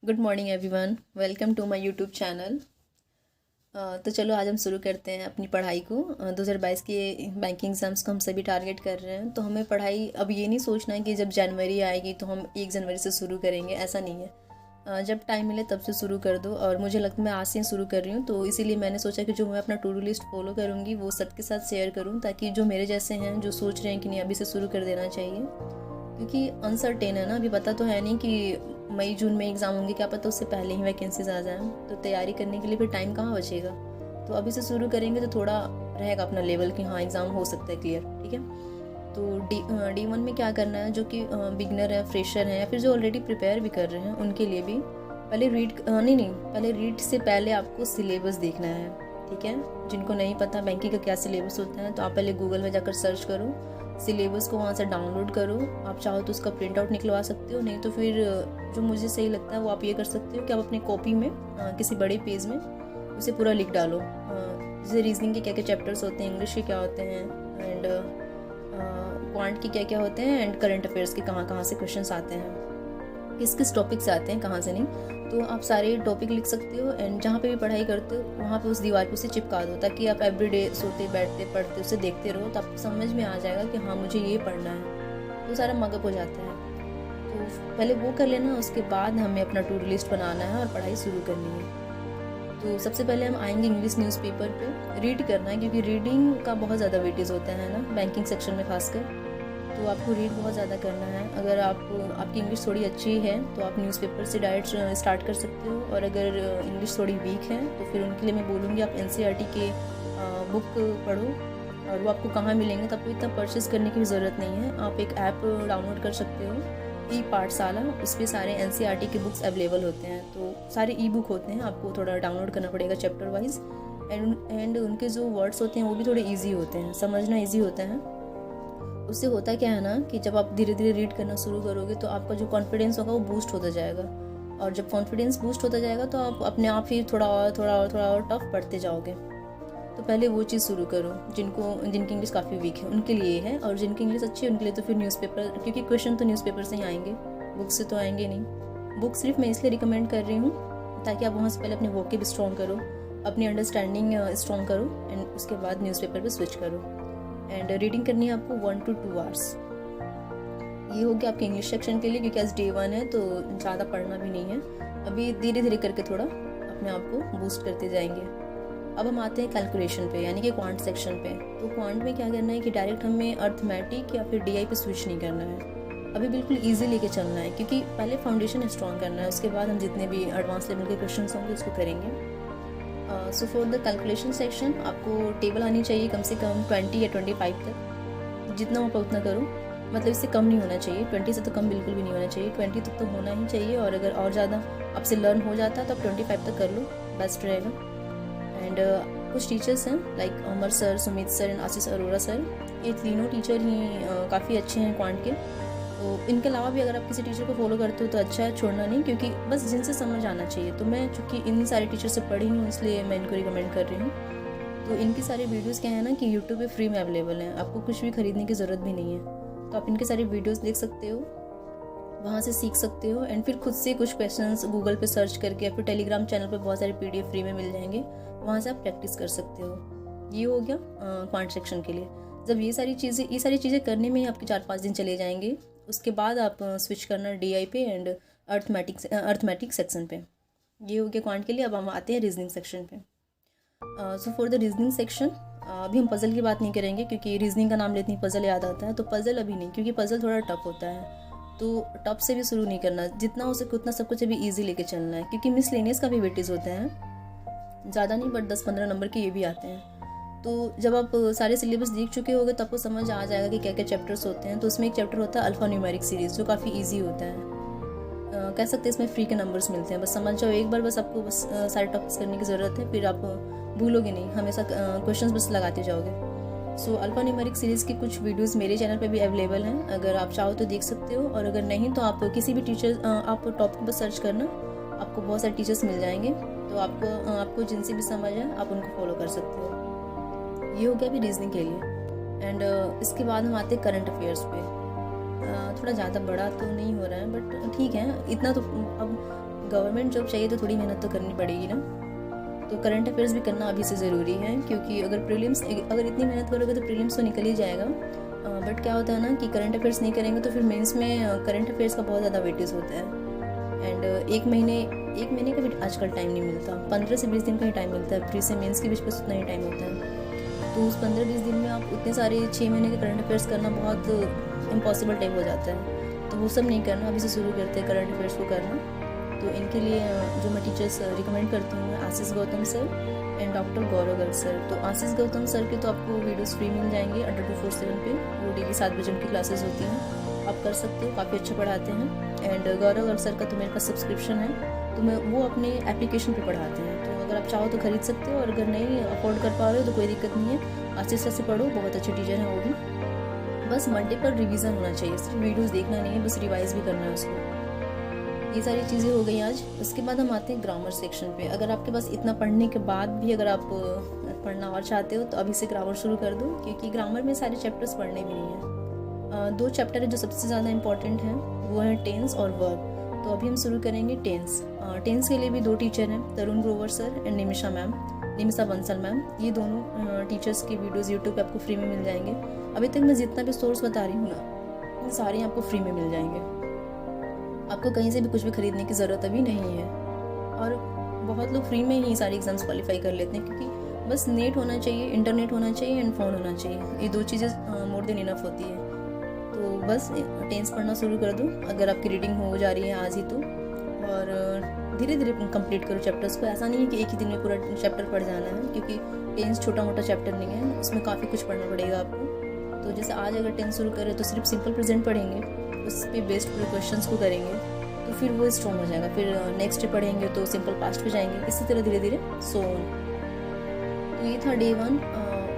Good morning everyone, welcome to my YouTube channel. तो चलो आज हम शुरू करते हैं अपनी पढ़ाई को। 2022 के बैंकिंग एग्ज़ाम्स को हम सभी टारगेट कर रहे हैं। तो हमें पढ़ाई अब ये नहीं सोचना है कि जब जनवरी आएगी तो हम 1 जनवरी से शुरू करेंगे, ऐसा नहीं है। जब टाइम मिले तब से शुरू कर दो। और मुझे लगता है मैं आज से शुरू कर रही हूँ, तो इसीलिए मैंने सोचा कि जो मैं अपना टू डू लिस्ट फॉलो करूँगी वो सबके साथ शेयर करूँ, ताकि जो मेरे जैसे हैं जो सोच रहे हैं कि नहीं अभी से शुरू कर देना चाहिए, क्योंकि अनसर्टेन है ना, अभी पता तो है नहीं कि मई जून में एग्ज़ाम होंगे, क्या पता उससे पहले ही वैकेंसीज आ जाएं। तो तैयारी करने के लिए फिर टाइम कहाँ बचेगा। तो अभी से शुरू करेंगे तो थोड़ा रहेगा अपना लेवल कि हाँ एग्ज़ाम हो सकता है क्लियर। ठीक है, तो D1 में क्या करना है, जो कि बिगनर है, फ्रेशर हैं, या फिर जो ऑलरेडी प्रिपेयर भी कर रहे हैं उनके लिए भी पहले पहले रीड से पहले आपको सिलेबस देखना है। ठीक है, जिनको नहीं पता बैंकिंग का क्या सिलेबस होता है तो आप पहले गूगल में जाकर सर्च करो, सिलेबस को वहाँ से डाउनलोड करो। आप चाहो तो उसका प्रिंट आउट निकलवा सकते हो, नहीं तो फिर जो मुझे सही लगता है वो आप ये कर सकते हो कि आप अपने कॉपी में किसी बड़े पेज में उसे पूरा लिख डालो। जैसे रीजनिंग के क्या क्या चैप्टर्स होते हैं, इंग्लिश के क्या होते हैं, एंड क्वांट के क्या क्या होते हैं, एंड करंट अफेयर्स के कहाँ कहाँ से क्वेश्चंस आते हैं, किस किस टॉपिक से आते हैं, कहाँ से नहीं। तो आप सारे टॉपिक लिख सकते हो, एंड जहाँ पे भी पढ़ाई करते हो वहाँ पे उस दीवार पे उसे चिपका दो, ताकि आप एवरीडे सोते बैठते पढ़ते उसे देखते रहो, तो आपको समझ में आ जाएगा कि हाँ मुझे ये पढ़ना है, तो सारा मगअप हो जाता है। तो पहले वो कर लेना, उसके बाद हमें अपना टू डू लिस्ट बनाना है और पढ़ाई शुरू करनी है। तो सबसे पहले हम आएंगे इंग्लिश न्यूज़पेपर पे। रीड करना है, क्योंकि रीडिंग का बहुत ज़्यादा वेटेज होता है ना बैंकिंग सेक्शन में खासकर। तो आपको रीड बहुत ज़्यादा करना है। अगर आपकी इंग्लिश थोड़ी अच्छी है तो आप न्यूज़पेपर से डायरेक्ट स्टार्ट कर सकते हो, और अगर इंग्लिश थोड़ी वीक है तो फिर उनके लिए मैं बोलूँगी आप NCERT के बुक पढ़ो, और वो आपको कहाँ मिलेंगे, तो आपको इतना परचेज़ करने की भी ज़रूरत नहीं है। आप एक ऐप डाउनलोड कर सकते हो, ई-पाठशाला, उस पर सारे NCERT के बुक्स अवेलेबल होते हैं। तो सारे ई बुक होते हैं, आपको थोड़ा डाउनलोड करना पड़ेगा चैप्टर वाइज, एंड उनके जो वर्ड्स होते हैं वो भी थोड़े ईजी होते हैं, समझना ईजी होता है। उससे होता क्या है ना कि जब आप धीरे धीरे रीड करना शुरू करोगे तो आपका जो कॉन्फिडेंस होगा वो बूस्ट होता जाएगा, और जब कॉन्फिडेंस बूस्ट होता जाएगा तो आप अपने आप ही थोड़ा और टफ पढ़ते जाओगे। तो पहले वो चीज़ शुरू करो। जिनकी इंग्लिश काफ़ी वीक है उनके लिए है, और जिनकी इंग्लिश अच्छी है उनके लिए तो फिर न्यूज़पेपर, क्योंकि क्वेश्चन तो न्यूज़पेपर से ही आएंगे, बुक से तो आएंगे नहीं। बुक सिर्फ मैं इसलिए रिकमेंड कर रही हूँ ताकि आप वहाँ से पहले अपने वोकेब स्ट्रॉन्ग करो, अपनी अंडरस्टैंडिंग स्ट्रॉन्ग करो, एंड उसके बाद न्यूज़पेपर पर स्विच करो। एंड रीडिंग करनी है आपको 1 to 2 आवर्स। ये हो गया आपके इंग्लिश सेक्शन के लिए, क्योंकि आज Day 1 है तो ज़्यादा पढ़ना भी नहीं है। अभी धीरे धीरे करके थोड़ा अपने आप को बूस्ट करते जाएंगे। अब हम आते हैं कैलकुलेशन पे, यानी कि क्वांट सेक्शन पे। तो क्वांट में क्या करना है कि डायरेक्ट हमें अर्थमेटिक या फिर DI पे स्विच नहीं करना है, अभी बिल्कुल ईजी लेके चलना है, क्योंकि पहले फाउंडेशन स्ट्रॉन्ग करना है, उसके बाद हम जितने भी एडवांस लेवल के क्वेश्चन होंगे उसको करेंगे। So for the calculation section आपको टेबल आनी चाहिए कम से कम 20 या 25 तक, जितना हो पाए उतना करो, मतलब इससे कम नहीं होना चाहिए, 20 से तो कम बिल्कुल भी नहीं होना चाहिए, 20 तक तो होना ही चाहिए, और अगर और ज़्यादा आपसे लर्न हो जाता है तो आप 25 तक कर लो, बेस्ट रहेगा। एंड कुछ टीचर्स हैं like Amar sir, Sumit sir and Ashish Arora sir, ये तीनों टीचर ही काफ़ी अच्छे हैं क्वांट के। तो इनके अलावा भी अगर आप किसी टीचर को फॉलो करते हो तो अच्छा है, छोड़ना नहीं, क्योंकि बस जिनसे समझ आना चाहिए। तो मैं चूँकि इन सारे टीचर से पढ़ी हूँ इसलिए मैं इनको रिकमेंड कर रही हूँ। तो इनकी सारी वीडियोस क्या है ना कि यूट्यूब पे फ्री में अवेलेबल हैं, आपको कुछ भी खरीदने की ज़रूरत भी नहीं है। तो आप इनके सारी वीडियोस देख सकते हो, वहाँ से सीख सकते हो, एंड फिर खुद से कुछ क्वेश्चंस गूगल पे सर्च करके, या फिर टेलीग्राम चैनल पे बहुत सारे PDF फ्री में मिल जाएंगे, वहाँ से आप प्रैक्टिस कर सकते हो। ये हो गया क्वांट सेक्शन के लिए। जब ये सारी चीज़ें करने में ही आपके 4-5 दिन चले जाएंगे, उसके बाद आप स्विच करना DI पे एंड अर्थमेटिक सेक्शन पे। ये हो गया क्वांट के लिए। अब हम आते हैं रीजनिंग सेक्शन पे। So for the reasoning section अभी हम पज़ल की बात नहीं करेंगे, क्योंकि रीजनिंग का नाम लेते ही पज़ल याद आता है, तो पज़ल अभी नहीं, क्योंकि पज़ल थोड़ा टफ होता है, तो टफ से भी शुरू नहीं करना, जितना हो सके उतना सब कुछ अभी ईजी लेके चलना है, क्योंकि मिसलेनियस का भी वेटेज होते हैं, ज़्यादा नहीं बट 10-15 नंबर के ये भी आते हैं। तो जब आप सारे सिलेबस देख चुके होगे तो आपको समझ आ जाएगा कि क्या क्या चैप्टर्स होते हैं। तो उसमें एक चैप्टर होता है अल्फ़ा न्यूमेरिक सीरीज़, जो काफ़ी इजी होता है, कह सकते हैं इसमें फ्री के नंबर्स मिलते हैं, बस समझ जाओ एक बार, बस आपको बस सारे टॉपिक्स करने की ज़रूरत है, फिर आप भूलोगे नहीं, हमेशा क्वेश्चंस बस लगाते जाओगे। सो अल्फ़ा न्यूमेरिक सीरीज़ की कुछ वीडियोस मेरे चैनल पे भी अवेलेबल हैं, अगर आप चाहो तो देख सकते हो, और अगर नहीं तो आप किसी भी टीचर आप टॉपिक पर सर्च करना, आपको बहुत सारे टीचर्स मिल जाएंगे, तो आपको जिनसे भी समझ है आप उनको फॉलो कर सकते हो। ये हो गया अभी रीजनिंग के लिए। एंड इसके बाद हम आते हैं करंट अफेयर्स पे। थोड़ा ज़्यादा बड़ा तो नहीं हो रहा है बट ठीक है, इतना तो अब गवर्नमेंट जॉब चाहिए तो थोड़ी मेहनत तो करनी पड़ेगी ना। तो करंट अफेयर्स भी करना अभी से ज़रूरी है, क्योंकि अगर इतनी मेहनत करोगे तो प्रीलिम्स तो निकल ही जाएगा। बट क्या होता है ना कि करंट अफेयर्स नहीं करेंगे तो फिर मेंस में करंट अफेयर्स का बहुत ज़्यादा वेटेज होता है। एंड एक महीने का भी आजकल टाइम नहीं मिलता, 15 से 20 दिन का ही टाइम मिलता है, प्री से मेंस के बीच बस उतना ही टाइम होता है। तो उस 15-20 दिन में आप उतने सारे 6 महीने के करंट अफेयर्स करना बहुत इम्पॉसिबल टाइप हो जाता है। तो वो सब नहीं करना, अभी से शुरू करते हैं करंट अफेयर्स को करना। तो इनके लिए जो मैं टीचर्स रिकमेंड करती हूँ, Ashish Gautam sir and doctor Gaurav Garg sir. तो आशीष गौतम सर के तो आपको वीडियोस फ्री मिल जाएंगे अंडर 247 पे, वो डेली 7 बजे उनकी क्लासेस होती हैं, आप कर सकते हो, काफ़ी अच्छा पढ़ाते हैं। एंड गौरव गर्ग सर का तो मेरे पास सब्सक्रिप्शन है, तो मैं वो अपने एप्लीकेशन पे पढ़ाते हैं। तो अगर आप चाहो तो खरीद सकते हो, और अगर नहीं अफोर्ड कर पा रहे हो तो कोई दिक्कत नहीं है, आशीष सर से पढ़ो, बहुत अच्छे टीचर हैं वो भी। बस मंडे पर रिवीजन होना चाहिए, सिर्फ वीडियोस देखना नहीं है, बस रिवाइज भी करना है उसको। ये सारी चीज़ें हो गई आज। उसके बाद हम आते हैं ग्रामर सेक्शन पे। अगर आपके पास इतना पढ़ने के बाद भी अगर आप पढ़ना और चाहते हो तो अभी से ग्रामर शुरू कर दो, क्योंकि ग्रामर में सारे चैप्टर्स पढ़ने भी नहीं हैं। 2 चैप्टर है जो सबसे ज़्यादा इंपॉर्टेंट हैं, वो है टेंस और वर्ब। तो अभी हम शुरू करेंगे टेंस। टेंस के लिए भी 2 टीचर हैं, Tarun Grover sir and Nimisha Bansal ma'am. ये दोनों टीचर्स की वीडियोज़ यूट्यूब पर आपको फ्री में मिल जाएंगे। अभी तक मैं जितना भी सोर्स बता रही हूँ ना, ये सारे आपको फ्री में मिल जाएंगे, आपको कहीं से भी कुछ भी खरीदने की ज़रूरत अभी नहीं है। और बहुत लोग फ्री में ही सारे एग्ज़ाम्स क्वालिफाई कर लेते हैं, क्योंकि बस नेट होना चाहिए, इंटरनेट होना चाहिए एंड फ़ोन होना चाहिए, ये 2 चीज़ें मोर देन इनफ होती है। तो बस टेंस पढ़ना शुरू कर दो, अगर आपकी रीडिंग हो जा रही है आज ही तो, और धीरे धीरे कंप्लीट करो चैप्टर्स को। ऐसा नहीं है कि एक ही दिन में पूरा चैप्टर पढ़ जाना है, क्योंकि टेंस छोटा मोटा चैप्टर नहीं है, उसमें काफ़ी कुछ पढ़ना पड़ेगा आपको। तो जैसे आज अगर टेंस शुरू करें तो सिर्फ सिंपल प्रेजेंट पढ़ेंगे, उस पर बेस्ड पूरे क्वेश्चंस को करेंगे, तो फिर वो स्ट्रॉन्ग हो जाएगा। फिर नेक्स्ट डे पढ़ेंगे तो सिंपल पास्ट पे जाएंगे, इसी तरह धीरे धीरे सो ऑन। तो ये था डे 1।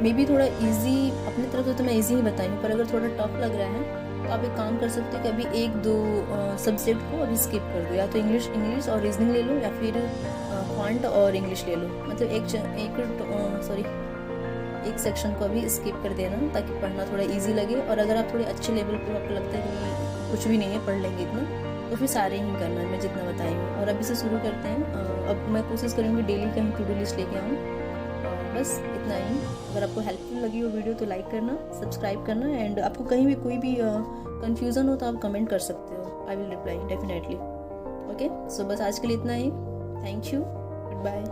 मे बी थोड़ा इजी अपनी तरफ से तो मैं इजी ही बताई हूँ, पर अगर थोड़ा टफ लग रहा है तो आप एक काम कर सकते हो कि अभी 1-2 सब्जेक्ट को अभी स्किप कर दो, या तो इंग्लिश और रीजनिंग ले लो, या फिर क्वांट और इंग्लिश ले लो। मतलब एक सेक्शन को अभी स्किप कर देना, ताकि पढ़ना थोड़ा इजी लगे। और अगर आप थोड़े अच्छे लेवल पर आपको लगता है कि कुछ भी नहीं है, पढ़ लेंगे इतना, तो फिर सारे ही करना है मैं जितना बताई हूँ। और अभी से शुरू करते हैं। अब मैं कोशिश करूँगी डेली कहीं टू डू लिस्ट लेके आऊँ। बस इतना ही। अगर आपको हेल्पफुल लगी हो वीडियो तो लाइक करना, सब्सक्राइब करना, एंड आपको कहीं भी कोई भी कन्फ्यूज़न हो तो आप कमेंट कर सकते हो, I will reply definitely. Okay, so बस आज के लिए इतना ही। Thank you, good bye.